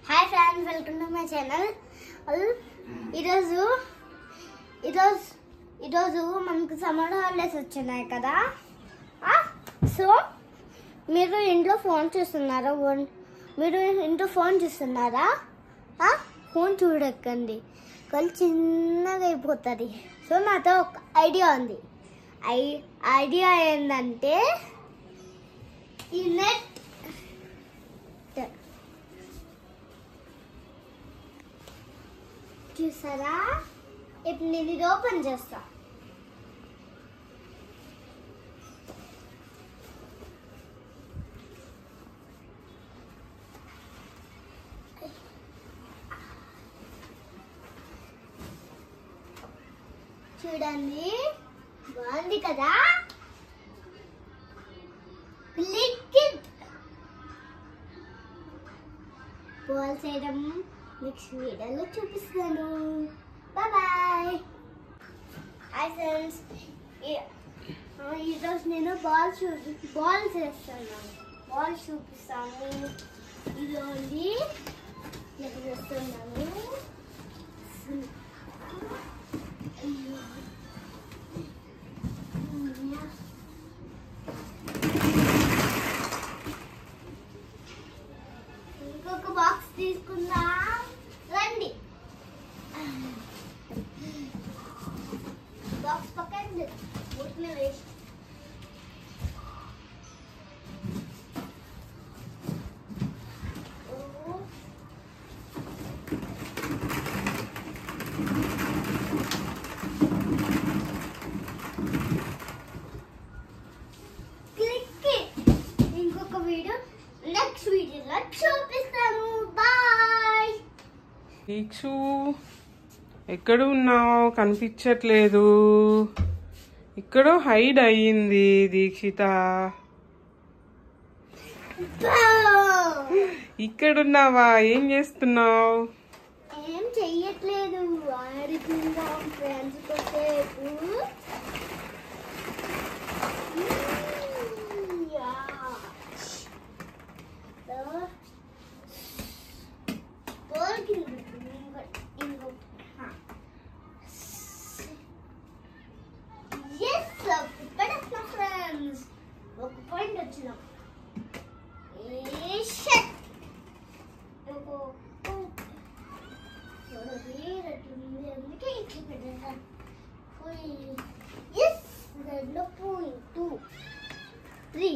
Hi friends, welcome to my channel. ఈరోజు మనకు summer holidays వచ్చినాయి కదా. సో మీరు ఇంట్లో ఫోన్ చూస్తున్నారా? ఫోన్ చూడకండి, కళ్ళు చిన్నగా అయిపోతుంది. సో నాతో ఒక ఐడియా ఉంది. ఐడియా ఏంటంటే ఈ నెట్ చూసారా? ఇప్పుడు నేను ఇది ఓపెన్ చేస్తా. చూడండి, బాగుంది కదా. లిక్విడ్ బాల్ చేయడం నెక్స్ట్ వీడియోలో చూపిస్తాను. బాయ్. హాయ్ ఫ్రెండ్స్, ఈరోజు నేను బాల్ చేస్తాను. బాల్ చూపిస్తాను. ఇదిగోండి, నేను చేస్తున్నాను. ఇంకొక బాక్స్ తీసుకుందాం, రండి. బాక్స్ పక్కన ఊరికనే వేస్ట్. ఇంకొక వీడియో నెక్స్ట్ వీడియోలో చూపిస్తాను. బాయ్. దీక్షు, ఎక్కడ ఉన్నావు? కనిపించట్లేదు. ఇక్కడ హైడ్ అయ్యింది దీక్షిత. ఇక్కడున్నావా? ఏం చేస్తున్నావు? ఏం చెయ్యట్లేదు, ఆడుకుందాం ఫ్రెండ్స్ కొసేపు. ఒక పాయింట్ వచ్చినాం. అందుకే ఇట్లా పెట్టాను. 2, 3.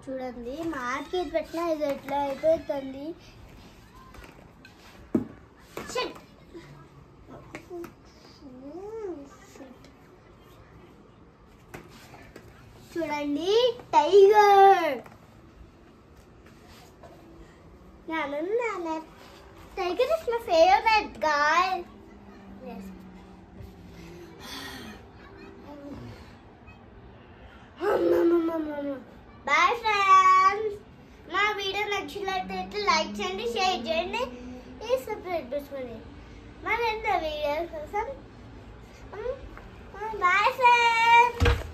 చూడండి, మార్కెట్ పెట్టినా ఇది ఎట్లా అయిపోతుంది. చూడండి, tiger. Tiger is my favourite guy. Bye friends. మా వీడియో నచ్చినట్లయితే లైక్ చేయండి, షేర్ చేయండి, సబ్స్క్రైబ్ చేసుకోండి. మరింత వీడియోస్ కోసం బాయ్ ఫ్రెండ్స్.